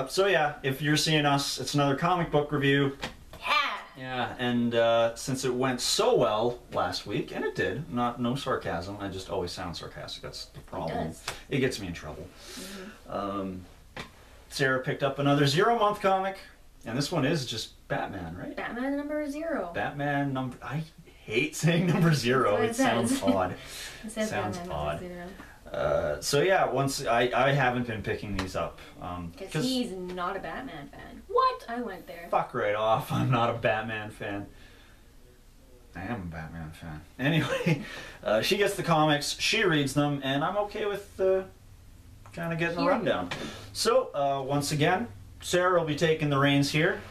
So yeah, if you're seeing us, it's another comic book review. Yeah. Yeah, and since it went so well last week, and it did, no sarcasm, I just always sound sarcastic, that's the problem. It does. It gets me in trouble. Sarah picked up another 0 month comic, and this one is just Batman, right? Batman number 0. Batman number, I hate saying number 0, it sounds odd. It says sounds Batman odd. number 0. So yeah, once I haven't been picking these up. Because he's not a Batman fan. What? I went there. Fuck right off, I'm not a Batman fan. I am a Batman fan. Anyway, she gets the comics, she reads them, and I'm okay with kind of getting a rundown. So, once again, Sarah will be taking the reins here.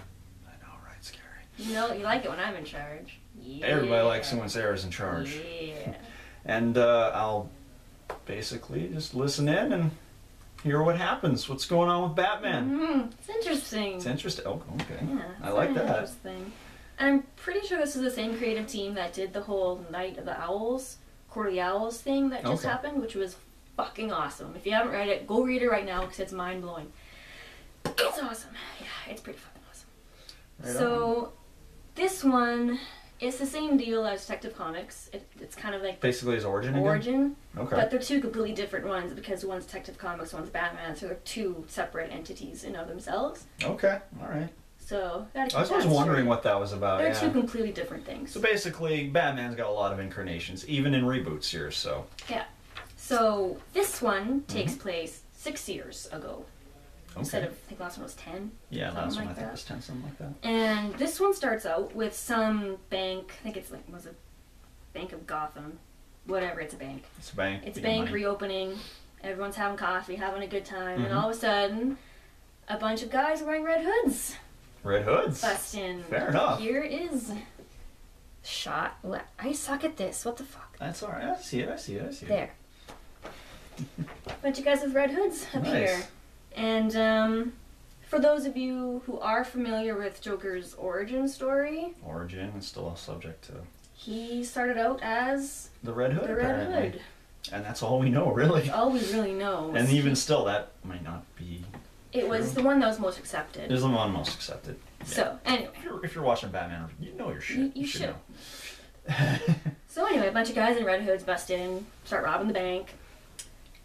I know, right, Scary? You know, you like it when I'm in charge. Yeah. Everybody likes it when Sarah's in charge. Yeah. And I'll basically just listen in and hear what happens. What's going on with Batman? It's interesting. It's interesting. Oh, okay. Yeah, I like that. Interesting. And I'm pretty sure this is the same creative team that did the whole Night of the Owls, Court of the Owls thing that just happened, which was fucking awesome. If you haven't read it, go read it right now because it's mind blowing. It's awesome. Yeah, it's pretty fucking awesome. Right so, this one is the same deal as Detective Comics. It's kind of like basically his origin. Origin. Okay. But they're two completely different ones because one's Detective Comics, one's Batman, so they're two separate entities in of themselves. Okay. All right. So I was always wondering what that was about. They're two completely different things. So basically, Batman's got a lot of incarnations, even in reboots here. So. Yeah. So this one takes place 6 years ago. Instead of, I think last one was 10. Yeah, last one I think was 10, something like that. And this one starts out with some bank, I think it's like, was it Bank of Gotham? Whatever, it's a bank. It's a bank. It's a bank reopening. Everyone's having coffee, having a good time, and all of a sudden, a bunch of guys wearing red hoods. Red hoods? Bust in. Fair enough. Here is shot. I suck at this. What the fuck? That's alright. I see it, I see it, I see it. There. Bunch of guys with red hoods up here. And for those of you who are familiar with Joker's origin story, origin is still a subject to. He started out as the Red Hood. The Red Hood. And that's all we know, really. That's all we really know. And even still, that might not be. It was the one that was most accepted. It was the one most accepted. Yeah. So anyway, if you're watching Batman, you know your shit. You should know. So anyway, a bunch of guys in red hoods bust in, start robbing the bank.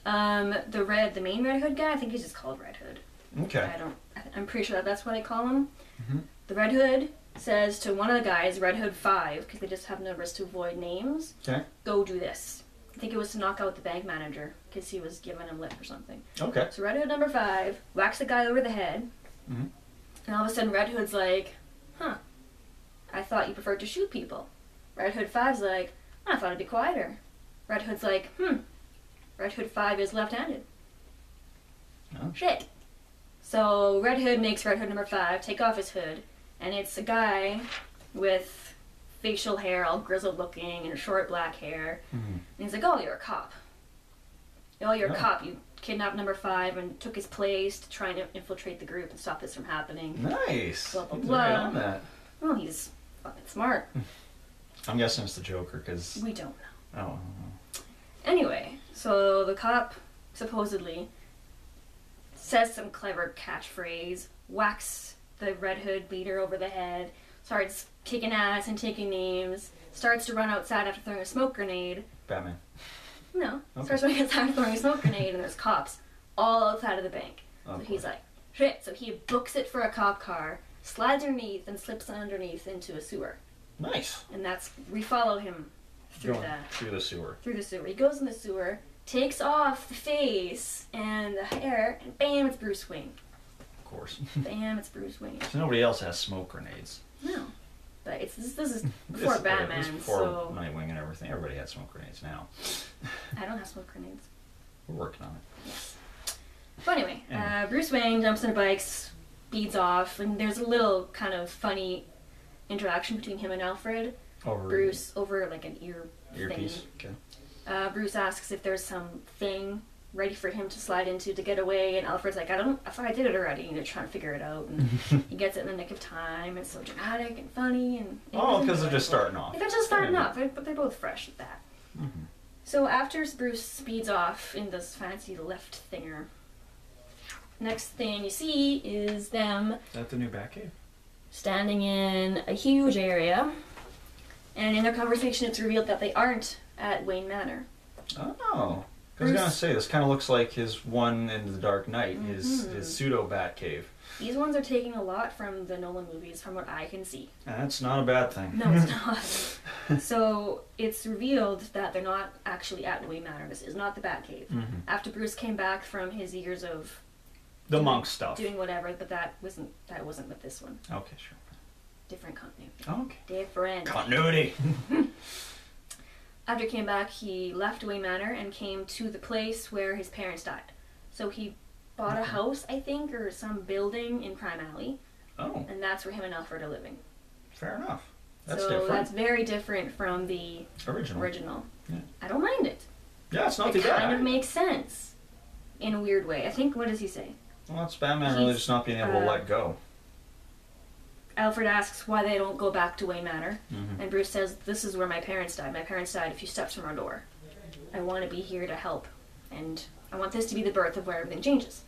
The main Red Hood guy, I think he's just called Red Hood. Okay. I'm pretty sure that's what they call him. The Red Hood says to one of the guys, Red Hood 5, because they just have numbers to avoid names. Okay. Go do this. I think it was to knock out the bank manager because he was giving him lip or something. Okay. So Red Hood number 5 whacks the guy over the head, and all of a sudden Red Hood's like, "Huh, I thought you preferred to shoot people." Red Hood 5's like, "I thought it'd be quieter." Red Hood's like, Red Hood 5 is left-handed. Oh. Shit. So Red Hood makes Red Hood number 5 take off his hood, and it's a guy with facial hair all grizzled looking and short black hair. And he's like, "Oh, you're a cop. Oh, you're a cop. You kidnapped number 5 and took his place to try and infiltrate the group and stop this from happening." Nice. Blah, blah, He's blah. right on that. Well, he's fucking smart. I'm guessing it's the Joker, because... We don't know. Oh. Anyway, so the cop supposedly says some clever catchphrase, whacks the Red Hood leader over the head, starts kicking ass and taking names, starts to run outside after throwing a smoke grenade. Batman. No. Okay. Starts running outside after throwing a smoke grenade, and there's cops all outside of the bank. Oh, so he's like, shit. So he books it for a cop car, slides underneath, and slips underneath into a sewer. Nice. And we follow him through the sewer. Through the sewer. He goes in the sewer, takes off the face and the hair, and bam, it's Bruce Wayne. Of course. Bam, it's Bruce Wayne. So nobody else has smoke grenades. No. But this is before Batman, this is before so... Nightwing and everything. Everybody had smoke grenades now. I don't have smoke grenades. We're working on it. Yes. So anyway, Bruce Wayne jumps on a bike, speeds off, and there's a little kind of funny interaction between him and Alfred. Bruce over like an earpiece. Thing. Okay. Bruce asks if there's something ready for him to slide into to get away, and Alfred's like, I thought I did it already, and they're trying to figure it out, and he gets it in the nick of time. It's so dramatic and funny, and because they're just starting off. They're just starting off, but they're both fresh at that. So after Bruce speeds off in this fancy lift thinger, next thing you see is them Is that the new Batcave? standing in a huge area, and in their conversation it's revealed that they aren't at Wayne Manor. Oh. I was gonna say, this kind of looks like his one in The Dark Knight, his pseudo Batcave. These ones are taking a lot from the Nolan movies, from what I can see. That's not a bad thing. No, it's not. So it's revealed that they're not actually at Wayne Manor. This is not the Batcave. After Bruce came back from his years of The monk stuff. doing whatever, but that wasn't with this one. Okay, sure. Different continuity. Okay. Different. Continuity. After he came back, he left Wayne Manor and came to the place where his parents died. So he bought a house, I think, or some building in Crime Alley. Oh. And that's where him and Alfred are living. Fair enough. That's so different. that's very different from the original. Yeah. I don't mind it. Yeah, it's not too It bad. kind of makes sense in a weird way. I think, what does he say? Well, it's Batman really just not being able to let go. Alfred asks why they don't go back to Wayne Manor, and Bruce says, "This is where my parents died. My parents died a few steps from our door. I want to be here to help, and I want this to be the birth of where everything changes."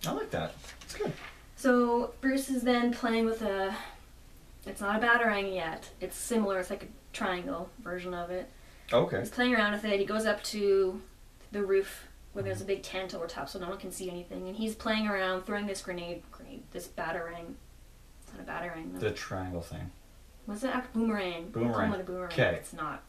I like that. It's good. So Bruce is then playing with a... It's not a Batarang yet. It's similar. It's like a triangle version of it. Okay. He's playing around with it. He goes up to the roof where there's a big tent over top so no one can see anything, and he's playing around, throwing this this Batarang. It's not a Batarang, though. The triangle thing. What's it? Boomerang. Boomerang. Call it a boomerang. Okay. It's not.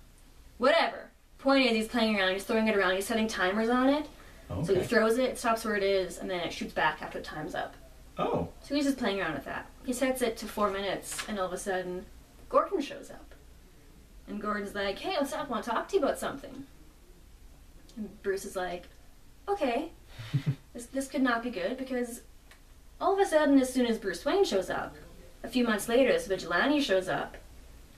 Whatever. Point is, he's playing around, he's throwing it around, he's setting timers on it. Okay. So he throws it, it stops where it is, and then it shoots back after the time's up. Oh. So he's just playing around with that. He sets it to 4 minutes, and all of a sudden, Gordon shows up. And Gordon's like, "Hey, what's up? I want to talk to you about something." And Bruce is like, "Okay, this could not be good," because all of a sudden, as soon as Bruce Wayne shows up, a few months later, this vigilante shows up,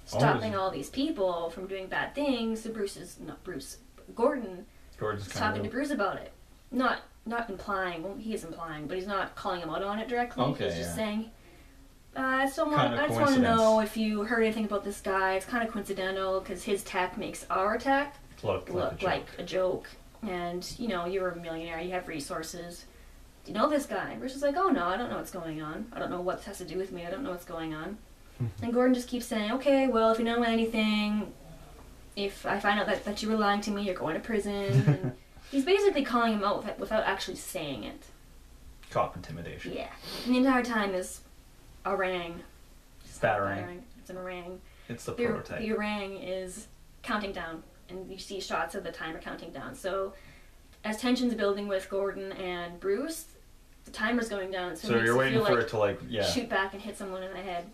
stopping all these people from doing bad things. So Gordon's talking to Bruce about it. Not implying, well, he is implying, but he's not calling him out on it directly. Okay, he's just yeah. saying, I just want to coincidence. know if you heard anything about this guy. It's kind of coincidental because his tech makes our tech Look like a joke. And, you know, you're a millionaire, you have resources. Do you know this guy? And Bruce is like, "Oh no, I don't know what's going on. I don't know what this has to do with me. I don't know what's going on." And Gordon just keeps saying, "Okay, well, if you know anything, if I find out that you were lying to me, you're going to prison." And he's basically calling him out without actually saying it. Cop intimidation. Yeah. And the entire time is orang. Batarang. It's an orang. It's the prototype. The orang is counting down, and you see shots of the timer counting down. So as tension's building with Gordon and Bruce, the timer's going down. So you're waiting for it to shoot back and hit someone in the head.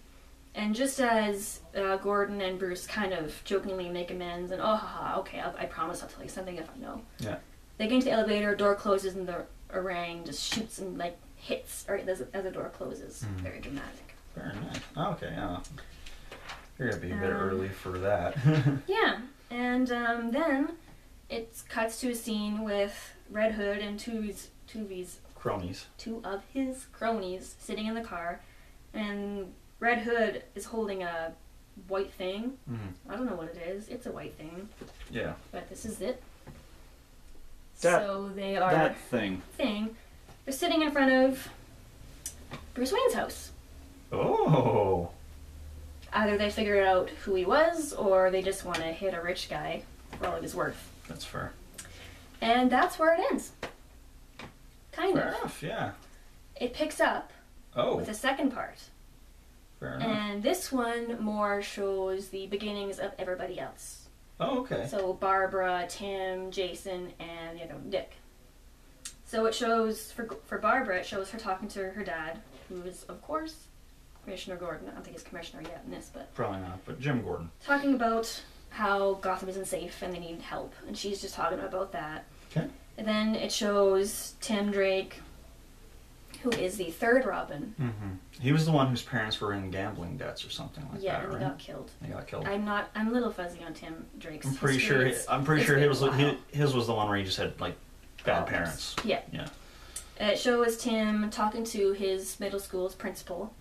And just as Gordon and Bruce kind of jokingly make amends and, "Oh, haha, okay, I promise I'll tell you something if I know." Yeah. They get into the elevator, door closes, and the orang just shoots and hits right as the door closes. Very dramatic. Very nice. Oh, okay, yeah. You're gonna be a bit early for that. Yeah, and then it cuts to a scene with Red Hood and two of his cronies sitting in the car, and Red Hood is holding a white thing. I don't know what it is. It's a white thing. Yeah. But this is it. That thing. They're sitting in front of Bruce Wayne's house. Oh. Either they figured out who he was, or they just want to hit a rich guy for all of his worth. That's fair. And that's where it ends. Kind of. Fair enough, yeah. It picks up with a second part. Fair enough. And this one more shows the beginnings of everybody else. Oh, okay. So Barbara, Tim, Jason, and the other one, Dick. So it shows, for Barbara, it shows her talking to her dad, who is, of course, Commissioner Gordon. I don't think he's commissioner yet in this, but... Probably not, but Jim Gordon. Talking about how Gotham isn't safe and they need help, and she's just talking about that. Okay. And then it shows Tim Drake, who is the third Robin. He was the one whose parents were in gambling debts or something like that, Yeah, and right? they got killed. They got killed. I'm a little fuzzy on Tim Drake's I'm pretty sure. His was the one where he just had bad parents. Yeah. Yeah. It shows Tim talking to his middle school's principal.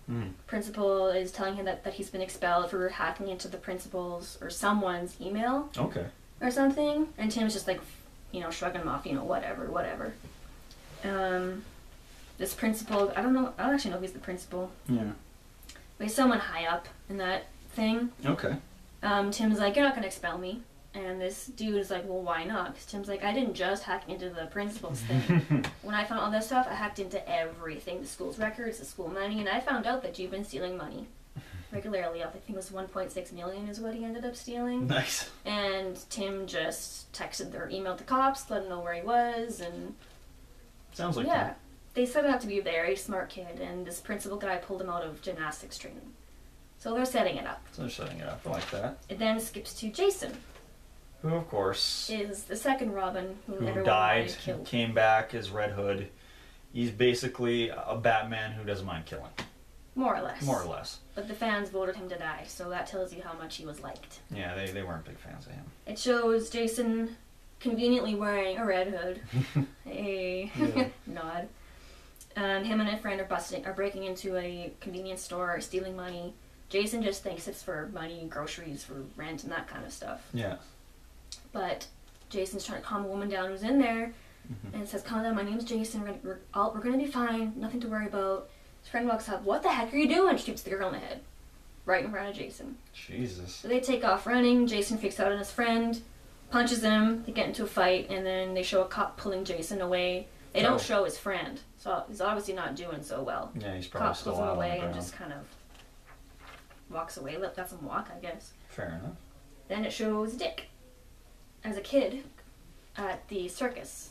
Principal is telling him that he's been expelled for hacking into the principal's or someone's email. Okay. Or something, and Tim's just shrugging him off. Whatever. this principal, I don't actually know if he's the principal, Yeah. but he's someone high up in that thing. Okay. Tim's like, you're not gonna expel me. And this dude is like, well, why not? Because Tim's like, I didn't just hack into the principal's thing. When I found all this stuff, I hacked into everything. The school's records, the school money, and I found out that you've been stealing money regularly. I think it was 1.6 million is what he ended up stealing. Nice. And Tim just texted or emailed the cops, let them know where he was, and Sounds like yeah. that. They set him up to be a very smart kid, and this principal guy pulled him out of gymnastics training. So they're setting it up. So they're setting it up. I like that. It then skips to Jason. Who, of course, Is the second Robin who everyone died, wanted killed. came back as Red Hood. He's basically a Batman who doesn't mind killing. More or less. More or less. But the fans voted him to die, so that tells you how much he was liked. Yeah, they weren't big fans of him. It shows Jason conveniently wearing a red hood. A Yeah. nod. And him and a friend are breaking into a convenience store, stealing money. Jason just thinks it's for money, groceries, for rent, and that kind of stuff. Yeah. But Jason's trying to calm a woman down who's in there, and says, calm down, my name's Jason, we're gonna be fine, nothing to worry about. His friend walks up, what the heck are you doing? Shoots the girl in the head. Right in front of Jason. Jesus. So they take off running, Jason freaks out on his friend, punches him, they get into a fight, and then they show a cop pulling Jason away. They don't show his friend, so he's obviously not doing so well. Yeah, he's probably Cop still pulls him out on the away and ground. just kind of walks away, lets him walk, I guess. Fair enough. Then it shows Dick as a kid at the circus.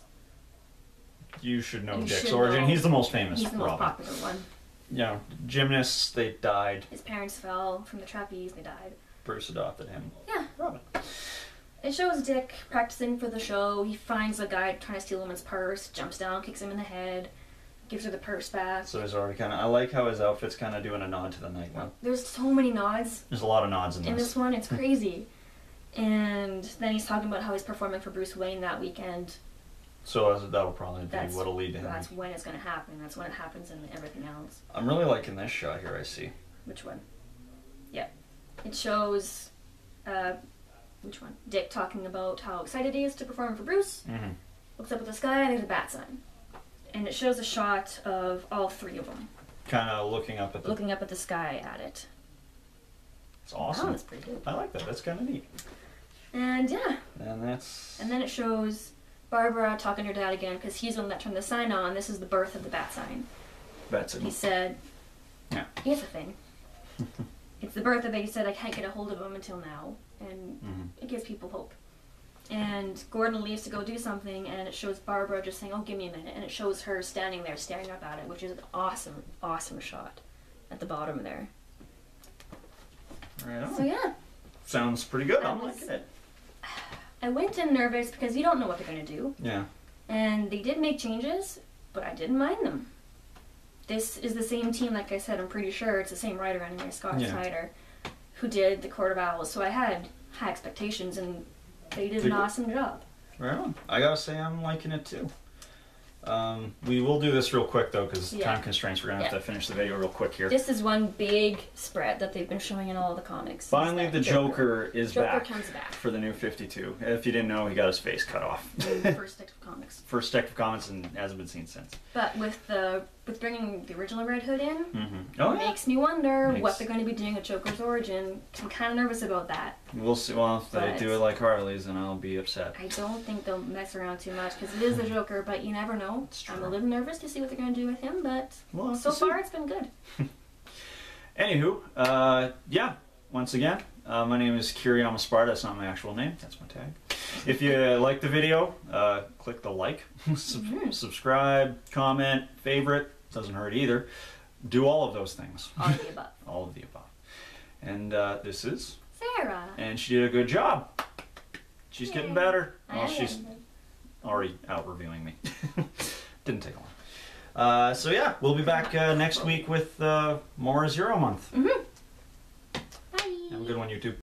You should know You Dick's should origin. know. He's the most famous He's the most Robin. popular one. You know, gymnasts, they died. His parents fell from the trapeze, they died. Bruce adopted him. Yeah. Robin. It shows Dick practicing for the show. He finds a guy trying to steal a woman's purse, jumps down, kicks him in the head, gives her the purse back. So he's already kind of... I like how his outfit's kind of doing a nod to the night one. There's so many nods There's a lot of nods in in this. this one, it's crazy. And then he's talking about how he's performing for Bruce Wayne that weekend. So that'll probably be That's what'll lead to him. That's when it's going to happen. That's when it happens in everything else. I'm really liking this shot here, I see. Which one? Yeah. It shows, which one? Dick talking about how excited he is to perform for Bruce. Mm-hmm. Looks up at the sky and there's a bat sign. And it shows a shot of all three of them. Kind of looking up at the... Looking up at the sky at it. It's awesome. Oh, that's pretty good. I like that. That's kind of neat. And yeah. And that's... And then it shows Barbara talking to her dad again because he's the one that turned the sign on. This is the birth of the bat sign. That's it. He said, Yeah. here's the thing. It's the birth of it. He said, I can't get a hold of him until now. And it gives people hope. And Gordon leaves to go do something, and it shows Barbara just saying, oh, give me a minute. And it shows her standing there staring up at it, which is an awesome, awesome shot at the bottom there. Right on. So yeah. Sounds pretty good. That I'm was- liking it. I went in nervous because you don't know what they're going to do. Yeah. And they did make changes, but I didn't mind them. This is the same team, like I said, I'm pretty sure it's the same writer anyway, Scott Snyder, who did The Court of Owls. So I had high expectations, and they did an awesome job. Right on. I gotta say, I'm liking it too. We will do this real quick though, because time constraints. We're gonna have to finish the video real quick here. This is one big spread that they've been showing in all the comics. Finally, the Joker is back. Joker comes back for the New 52. If you didn't know, he got his face cut off. First Detective Comics. First Detective Comics, and hasn't been seen since. But with bringing the original Red Hood in, Oh, it yeah. makes me wonder what they're going to be doing with Joker's origin. 'Cause I'm kind of nervous about that. We'll see. Well, if they do it like Harley's, then I'll be upset. I don't think they'll mess around too much because it is the Joker, but you never know. I'm a little nervous to see what they're going to do with him, but so far it's been good. Anywho, yeah, once again, my name is Kiriyama Sparta. That's not my actual name. That's my tag. If you like the video, click the like, subscribe, comment, favorite. Doesn't hurt either. Do all of those things. All of the above. All of the above. And this is Sarah. And she did a good job. She's getting better. Well, she's am. already out reviewing me. Didn't take long. So yeah, we'll be back next week with more Zero Month. Bye. Have a good one, YouTube.